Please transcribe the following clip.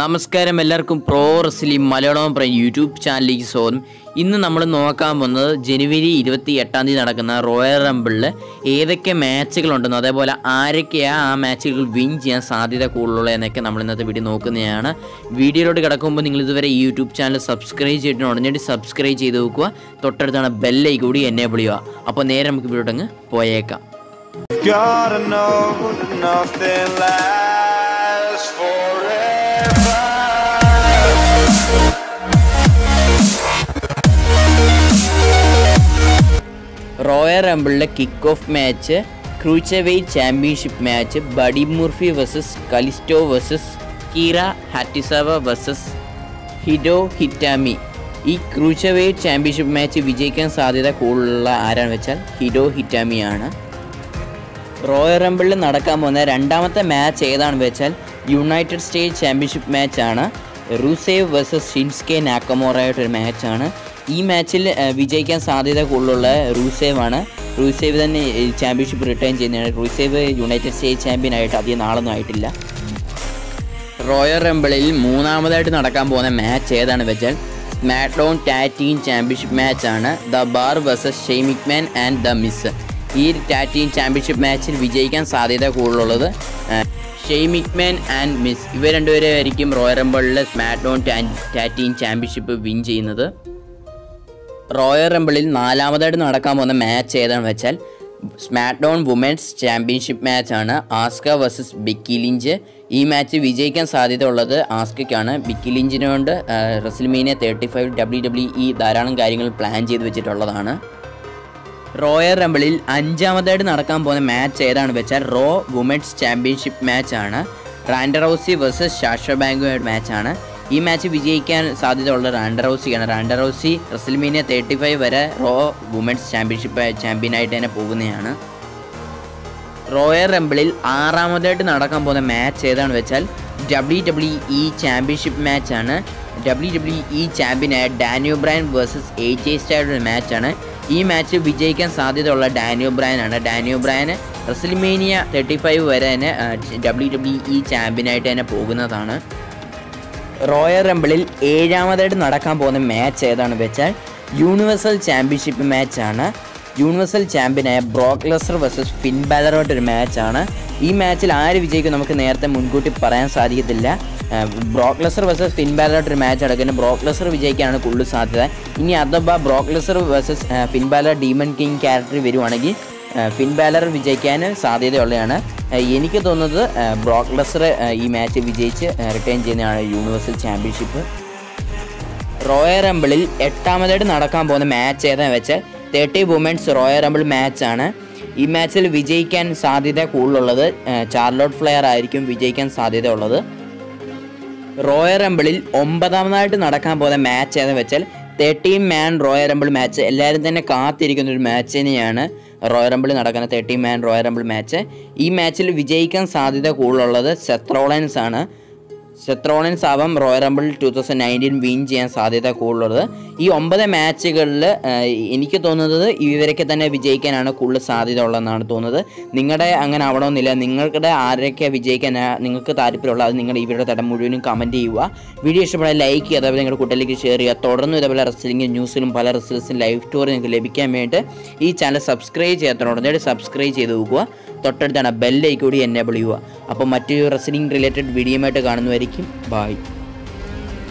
നമസ്കാരം എല്ലാവർക്കും pro wrestling Malayalam prime YouTube ചാനലിലേക്ക് സ്വാഗതം. ഇന്ന് നമ്മൾ നോക്കാൻ പോകുന്നത് ജനുവരി 28 നടക്കുന്ന റോയൽ റംബിളിൽ ഏതൊക്കെ മാച്ചുകളുണ്ടെന്നോ അതേപോലെ ആരൊക്കെയാണ് ആ മാച്ചുകൾ വിൻ ചെയ്യാൻ സാധ്യത കൂടുതലുള്ളത് എന്നൊക്കെ നമ്മൾ ഇന്നത്തെ വീഡിയോ നോക്കുന്നതാണ്. വീഡിയോയിലോട്ട് കിടക്കുമ്പോൾ നിങ്ങൾ ഇതുവരെ ഈ യൂട്യൂബ് ചാനൽ സബ്സ്ക്രൈബ് ചെയ്തിട്ട് ഉടനടി സബ്സ്ക്രൈബ് ചെയ്ത് നോക്കുക. തൊട്ടടുത്താണ് ബെല്ലൈ കൂടി എനേബിൾ ചെയ്യുക. അപ്പോൾ നേരെ നമുക്ക് വീഡിയോ അങ്ങ് പോയേക്കാം. റോയൽ റംബിളിലെ kick off match cruiserweight championship match Buddy Murphy versus Kalisto versus Akira Tozawa versus Hideo Itami. ഈ ക്രൂസർവെയ്റ്റ് ചാമ്പ്യൻഷിപ്പ് മാച്ച് വിജയിക്കാൻ സാധ്യത കൂടുതലുള്ള ആരാണെന്ന് വെച്ചാൽ ഹിഡോ ഹിറ്റാമിയാണ്. റോയൽ റംബിളിൽ നടക്കാൻ പോകുന്ന രണ്ടാമത്തെ മാച്ച് ഏതാണെന്ന് വെച്ചാൽ United States championship മാച്ചാണ്. റൂസേവ് versus Shinsuke നാക്കമോറയായിട്ടൊരു മാച്ചാണ്. ഈ മാച്ചിൽ വിജയിക്കാൻ സാധ്യത കൂടുതലുള്ള റൂസേവ് ആണ്. റൂസേവ് തന്നെ ചാമ്പ്യൻഷിപ്പ് റിട്ടേൺ ചെയ്യുന്നതാണ്. റൂസേവ് യുണൈറ്റഡ് സ്റ്റേറ്റ്സ് ചാമ്പ്യൻ ആയിട്ട് അധികം നാളൊന്നും ആയിട്ടില്ല. റോയൽ റംബിളിൽ മൂന്നാമതായിട്ട് നടക്കാൻ പോകുന്ന മാച്ച് ഏതാണെന്ന് വെച്ചാൽ സ്മാക്ഡൗൺ ടാഗ് ടീം ചാമ്പ്യൻഷിപ്പ് മാച്ചാണ്. The Bar versus Shane McMahon and the Miz. ഈ ടാഗ് ടീം ചാമ്പ്യൻഷിപ്പ് മാച്ചിൽ വിജയിക്കാൻ സാധ്യത കൂടുതലുള്ളത് ഷെയ്ൻ മിക്മാൻ ആൻഡ് മിസ്. ഇവർ രണ്ടുപേരായിരിക്കും റോയൽ റംബിളിലെ SmackDown tag team championship win ചെയ്യുന്നത്. റോയൽ റംബിളിൽ നാലാമതായിട്ട് നടക്കാൻ പോകുന്ന മാച്ച് ഏതാണെന്ന് വെച്ചാൽ സ്മാക്ഡൗൺ വുമൻസ് ചാമ്പ്യൻഷിപ്പ് മാച്ചാണ്. Asuka versus Becky Lynch. ഈ മാച്ച് വിജയിക്കാൻ സാധ്യത ഉള്ളത് ആസ്കയ്ക്കാണ്. ബെക്കി ലിഞ്ചിനെ കൊണ്ട് റെസ്ൽമേനിയ 35 WWE ധാരാളം കാര്യങ്ങൾ പ്ലാൻ ചെയ്ത് വെച്ചിട്ടുള്ളതാണ്. റോയൽ റംബിളിൽ അഞ്ചാമതായിട്ട് നടക്കാൻ പോകുന്ന മാച്ച് ഏതാണെന്ന് വെച്ചാൽ റോ വുമൻസ് ചാമ്പ്യൻഷിപ്പ് മാച്ചാണ്. റാൻഡ റൗസി വേഴ്സസ് സാഷ ബാങ്കുമായിട്ട് മാച്ചാണ്. ഈ മാച്ച് വിജയിക്കാൻ സാധ്യതയുള്ള റാൻഡ റൗസിയാണ്. റാൻഡ റൗസി റെസ്ൽമേനിയ 35 വരെ റോ വുമൻസ് ചാമ്പ്യൻഷിപ്പ് ചാമ്പ്യനായിട്ട് തന്നെ പോകുന്നതാണ്. റോയൽ റംബിളിൽ ആറാമതായിട്ട് നടക്കാൻ പോകുന്ന മാച്ച് ഏതാണെന്ന് വെച്ചാൽ WWE ചാമ്പ്യൻഷിപ്പ് മാച്ചാണ്. WWE ചാമ്പ്യനായ ഡാനിയോ ബ്രയൻ വേഴ്സസ് AJ സ്റ്റൈൽസ് മാച്ചാണ്. ഈ മാച്ച് വിജയിക്കാൻ സാധ്യതയുള്ള ഡാനിയോ ബ്രയനാണ്. ഡാനിയോ ബ്രയന് റെസ്ൽമേനിയ 35 വരെ തന്നെ WWE ചാമ്പ്യനായിട്ട് തന്നെ പോകുന്നതാണ്. റോയൽ റംബിളിൽ ഏഴാമതായിട്ട് നടക്കാൻ പോകുന്ന മാച്ച് ഏതാണെന്ന് വെച്ചാൽ യൂണിവേഴ്സൽ ചാമ്പ്യൻഷിപ്പ് മാച്ചാണ്. യൂണിവേഴ്സൽ ചാമ്പ്യനായ ബ്രോക്ക് ലെസ്നർ വേഴ്സസ് ഫിൻ ബാലറുമായിട്ടൊരു മാച്ചാണ്. ഈ മാച്ചിൽ ആര് വിജയിക്കും നമുക്ക് നേരത്തെ മുൻകൂട്ടി പറയാൻ സാധിക്കത്തില്ല. ബ്രോക്ക് ലെസ്നർ വേഴ്സസ് ഫിൻ ബാലറുമായിട്ടൊരു മാച്ച് നടക്കുന്നത് ബ്രോക്ക് ലെസ്നർ വിജയിക്കാനാണ് കൂടുതൽ സാധ്യത. ഇനി അഥവാ Brock Lesnar versus Finn Balor demon king character വരുവാണെങ്കിൽ ഫിൻ ബാലർ വിജയിക്കാൻ സാധ്യതയുള്ളതാണ്. എനിക്ക് തോന്നുന്നത് ബ്രോക്ക് ലെസ്നർ ഈ മാച്ച് വിജയിച്ച് റിട്ടേൺ ചെയ്യുന്നതാണ് യൂണിവേഴ്സൽ ചാമ്പ്യൻഷിപ്പ്. റോയൽ റംബിളിൽ എട്ടാമതായിട്ട് നടക്കാൻ പോകുന്ന മാച്ച് ഏതാണെന്ന് വെച്ചാൽ 30 വുമൻസ് റോയൽ റംബിൾ മാച്ചാണ്. ഈ മാച്ചിൽ വിജയിക്കാൻ സാധ്യത കൂടുതലുള്ളത് ചാർലോട്ട് ഫ്ലെയർ ആയിരിക്കും വിജയിക്കാൻ സാധ്യത ഉള്ളത്. റോയൽ റംബിളിൽ ഒമ്പതാമതായിട്ട് നടക്കാൻ പോകുന്ന മാച്ച് ഏതാണെന്ന് വെച്ചാൽ 30 മാൻ റോയൽ റംബിൾ മാച്ച്. എല്ലാവരും തന്നെ കാത്തിരിക്കുന്ന ഒരു മാച്ച് തന്നെയാണ് റോയൽ റംബിളിൽ നടക്കുന്ന 30 മാൻ റോയൽ റംബിൾ മാച്ച്. ഈ മാച്ചിൽ വിജയിക്കാൻ സാധ്യത കൂടുതലുള്ളത് സെത്ത് റോളൻസ് ആണ്. സെത്ത് റോളൻസ് ആവാം റോയൽ റംബിൾ 2019 വിൻ ചെയ്യാൻ സാധ്യത കൂടുതലുള്ളത്. ഈ 9 മാച്ചുകളിൽ എനിക്ക് തോന്നുന്നത് ഇവരൊക്കെ തന്നെ വിജയിക്കാനാണ് കൂടുതൽ സാധ്യത ഉള്ളതെന്നാണ് തോന്നുന്നത്. നിങ്ങളുടെ അങ്ങനെ ആവണമെന്നില്ല. നിങ്ങളുടെ ആരൊക്കെ വിജയിക്കാൻ നിങ്ങൾക്ക് താല്പര്യമുള്ള അത് നിങ്ങൾ ഇവരുടെ തടം മുഴുവനും കമൻറ്റ് ചെയ്യുക. വീഡിയോ ഇഷ്ടപ്പെടാൻ ലൈക്ക് ചെയ്യുക, അതേപോലെ നിങ്ങളുടെ കൂട്ടത്തിലേക്ക് ഷെയർ ചെയ്യുക. തുടർന്ന് ഇതേപോലെ റെസ്ലിംഗ് ന്യൂസിലും പല റെസ്ലേഴ്സിലും ലൈവ് സ്റ്റോറി നിങ്ങൾക്ക് ലഭിക്കാൻ വേണ്ടി ഈ ചാനൽ സബ്സ്ക്രൈബ് ചെയ്യാത്തതുകൊണ്ട് സബ്സ്ക്രൈബ് ചെയ്ത് നോക്കുക. തൊട്ടടുത്താണ് ബെല്ലൈ കൂടി എനേബിൾ ചെയ്യുക. അപ്പോൾ മറ്റൊരു റെസ്ലിംഗ് റിലേറ്റഡ് വീഡിയോയുമായിട്ട് കാണുന്നതായിരിക്കും. ബൈ.